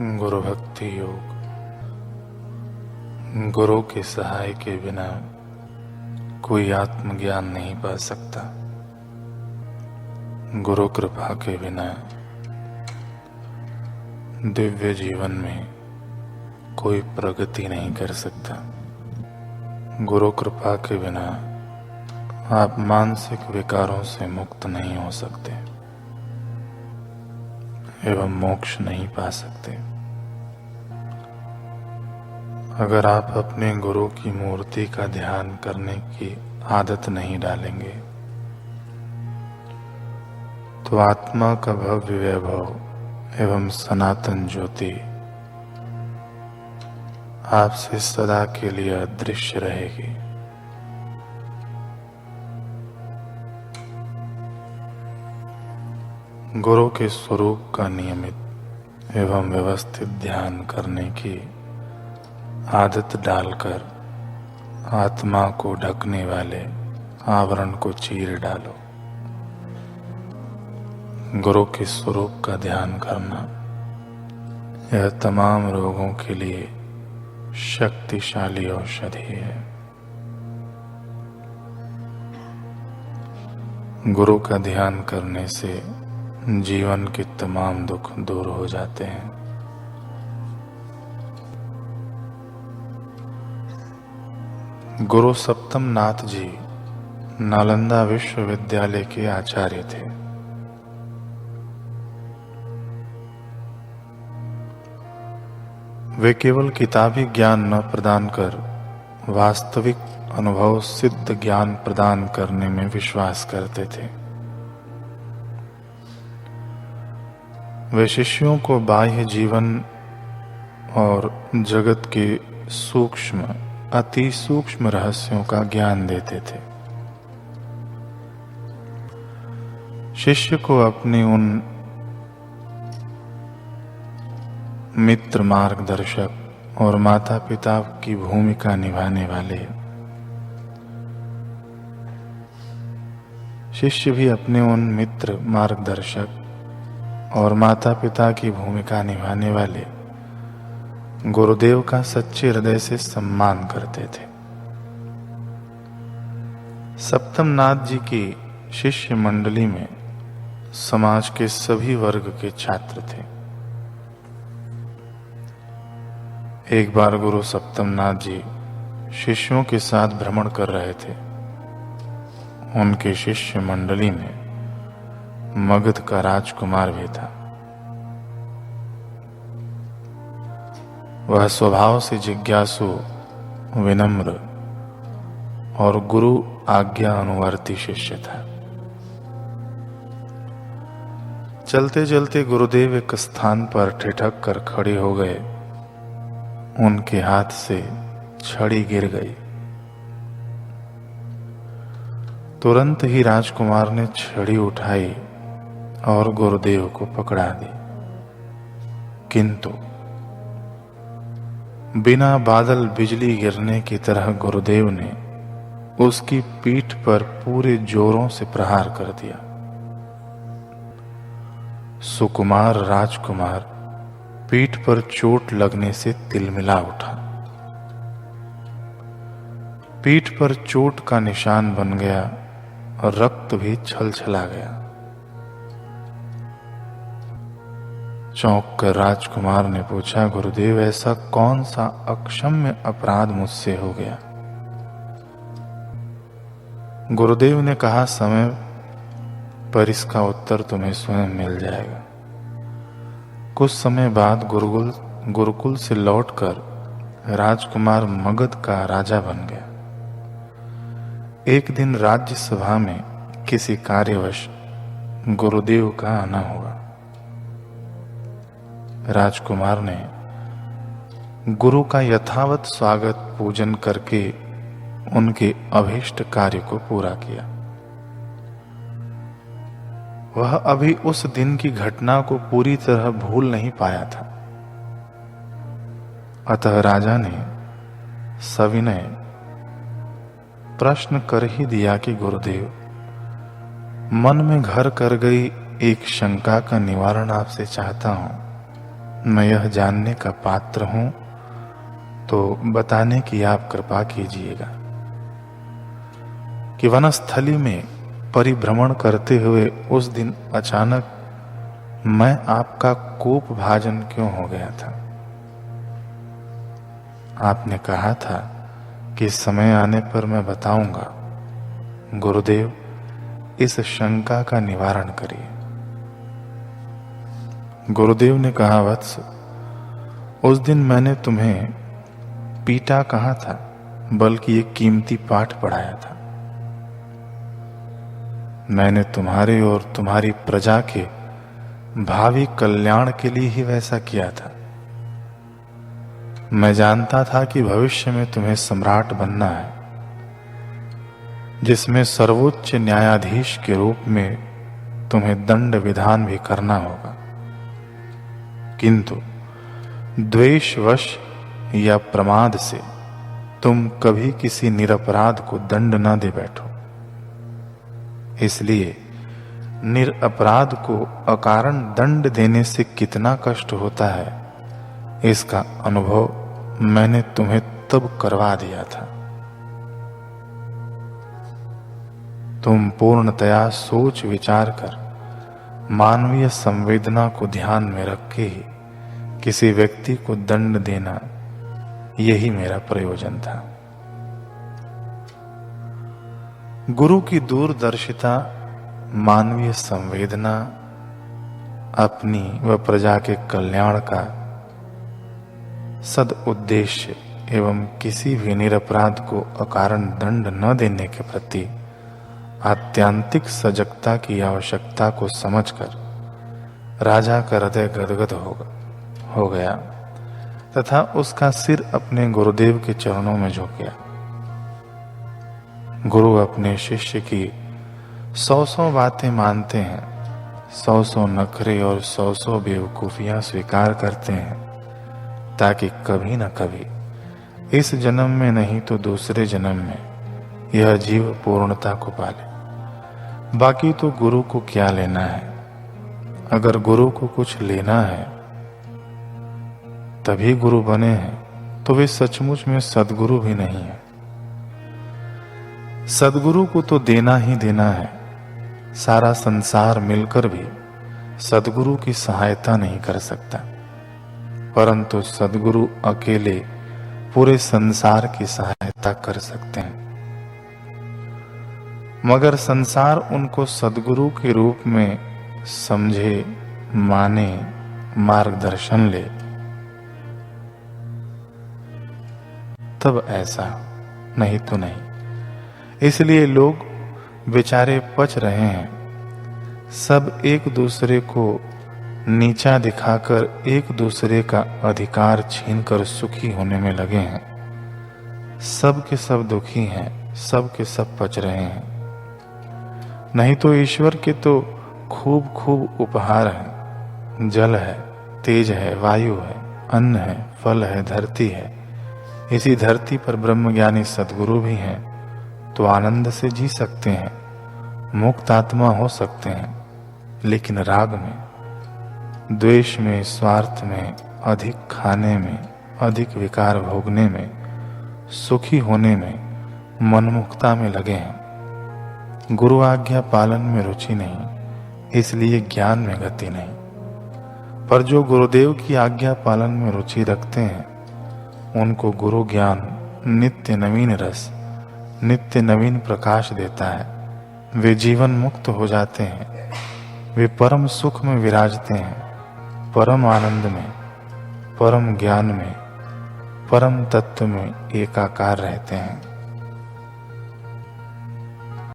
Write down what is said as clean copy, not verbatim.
गुरु भक्ति योग। गुरु के सहाय के बिना कोई आत्मज्ञान नहीं पा सकता। गुरु कृपा के बिना दिव्य जीवन में कोई प्रगति नहीं कर सकता। गुरु कृपा के बिना आप मानसिक विकारों से मुक्त नहीं हो सकते एवं मोक्ष नहीं पा सकते। अगर आप अपने गुरु की मूर्ति का ध्यान करने की आदत नहीं डालेंगे तो आत्मा का भव्य वैभव एवं सनातन ज्योति आपसे सदा के लिए अदृश्य रहेगी। गुरु के स्वरूप का नियमित एवं व्यवस्थित ध्यान करने की आदत डालकर आत्मा को ढकने वाले आवरण को चीर डालो। गुरु के स्वरूप का ध्यान करना यह तमाम रोगों के लिए शक्तिशाली औषधि है। गुरु का ध्यान करने से जीवन के तमाम दुख दूर हो जाते हैं। गुरु सप्तम नाथ जी नालंदा विश्वविद्यालय के आचार्य थे। वे केवल किताबी ज्ञान न प्रदान कर वास्तविक अनुभव सिद्ध ज्ञान प्रदान करने में विश्वास करते थे। वे शिष्यों को बाह्य जीवन और जगत के सूक्ष्म अति सूक्ष्म रहस्यों का ज्ञान देते थे। शिष्य को अपने उन मित्र मार्गदर्शक और माता पिता की भूमिका निभाने वाले शिष्य भी अपने उन मित्र मार्गदर्शक और माता पिता की भूमिका निभाने वाले गुरुदेव का सच्चे हृदय से सम्मान करते थे। सप्तम नाथ जी की शिष्य मंडली में समाज के सभी वर्ग के छात्र थे। एक बार गुरु सप्तम नाथ जी शिष्यों के साथ भ्रमण कर रहे थे। उनके शिष्य मंडली में मगध का राजकुमार भी था। वह स्वभाव से जिज्ञासु, विनम्र और गुरु आज्ञा अनुवर्ती शिष्य था। चलते चलते गुरुदेव एक स्थान पर ठिठक कर खड़े हो गए। उनके हाथ से छड़ी गिर गई। तुरंत ही राजकुमार ने छड़ी उठाई और गुरुदेव को पकड़ा दी, किंतु बिना बादल बिजली गिरने की तरह गुरुदेव ने उसकी पीठ पर पूरे जोरों से प्रहार कर दिया। सुकुमार राजकुमार पीठ पर चोट लगने से तिलमिला उठा। पीठ पर चोट का निशान बन गया और रक्त भी छलछला गया। चौंक कर राजकुमार ने पूछा, गुरुदेव ऐसा कौन सा अक्षम्य अपराध मुझसे हो गया? गुरुदेव ने कहा, समय पर इसका उत्तर तुम्हें स्वयं मिल जाएगा। कुछ समय बाद गुरुकुल से लौटकर राजकुमार मगध का राजा बन गया। एक दिन राज्यसभा में किसी कार्यवश गुरुदेव का आना हुआ। राजकुमार ने गुरु का यथावत स्वागत पूजन करके उनके अभीष्ट कार्य को पूरा किया। वह अभी उस दिन की घटना को पूरी तरह भूल नहीं पाया था। अतः राजा ने सविनय प्रश्न कर ही दिया कि गुरुदेव, मन में घर कर गई एक शंका का निवारण आपसे चाहता हूं। मैं यह जानने का पात्र हूं तो बताने की आप कृपा कीजिएगा कि वनस्थली में परिभ्रमण करते हुए उस दिन अचानक मैं आपका कोप भाजन क्यों हो गया था। आपने कहा था कि समय आने पर मैं बताऊंगा। गुरुदेव, इस शंका का निवारण करिए। गुरुदेव ने कहा, वत्स, उस दिन मैंने तुम्हें पीटा कहा था, बल्कि एक कीमती पाठ पढ़ाया था। मैंने तुम्हारे और तुम्हारी प्रजा के भावी कल्याण के लिए ही वैसा किया था। मैं जानता था कि भविष्य में तुम्हें सम्राट बनना है, जिसमें सर्वोच्च न्यायाधीश के रूप में तुम्हें दंड विधान भी करना होगा। किंतु द्वेषवश या प्रमाद से तुम कभी किसी निरपराध को दंड न दे बैठो। इसलिए निरपराध को अकारण दंड देने से कितना कष्ट होता है, इसका अनुभव मैंने तुम्हें तब करवा दिया था। तुम पूर्णतया सोच विचार कर मानवीय संवेदना को ध्यान में रख के ही किसी व्यक्ति को दंड देना, यही मेरा प्रयोजन था। गुरु की दूरदर्शिता, मानवीय संवेदना, अपनी व प्रजा के कल्याण का सद उद्देश्य एवं किसी भी निरपराध को अकारण दंड न देने के प्रति आत्यांतिक सजगता की आवश्यकता को समझकर राजा का हृदय गदगद हो गया तथा उसका सिर अपने गुरुदेव के चरणों में झुक गया। गुरु अपने शिष्य की 100 बातें मानते हैं, 100 नखरे और 100 बेवकूफियां स्वीकार करते हैं, ताकि कभी न कभी इस जन्म में नहीं तो दूसरे जन्म में यह जीव पूर्णता को पाले। बाकी तो गुरु को क्या लेना है। अगर गुरु को कुछ लेना है तभी गुरु बने हैं, तो वे सचमुच में सद्गुरु भी नहीं है। सद्गुरु को तो देना ही देना है। सारा संसार मिलकर भी सद्गुरु की सहायता नहीं कर सकता, परंतु सद्गुरु अकेले पूरे संसार की सहायता कर सकते हैं। मगर संसार उनको सद्गुरु के रूप में समझे, माने, मार्गदर्शन ले, तब ऐसा, नहीं तो नहीं। इसलिए लोग बेचारे पच रहे हैं। सब एक दूसरे को नीचा दिखाकर एक दूसरे का अधिकार छीनकर सुखी होने में लगे हैं। सब के सब दुखी हैं, सब के सब पच रहे हैं। नहीं तो ईश्वर के तो खूब खूब उपहार हैं। जल है, तेज है, वायु है, अन्न है, फल है, धरती है। इसी धरती पर ब्रह्मज्ञानी सद्गुरु भी हैं, तो आनंद से जी सकते हैं, मुक्त आत्मा हो सकते हैं। लेकिन राग में, द्वेष में, स्वार्थ में, अधिक खाने में, अधिक विकार भोगने में, सुखी होने में, मनमुक्ता में लगे हैं। गुरु आज्ञा पालन में रुचि नहीं, इसलिए ज्ञान में गति नहीं। पर जो गुरुदेव की आज्ञा पालन में रुचि रखते हैं, उनको गुरु ज्ञान नित्य नवीन रस, नित्य नवीन प्रकाश देता है। वे जीवन मुक्त हो जाते हैं। वे परम सुख में विराजते हैं, परम आनंद में, परम ज्ञान में, परम तत्व में एकाकार रहते हैं।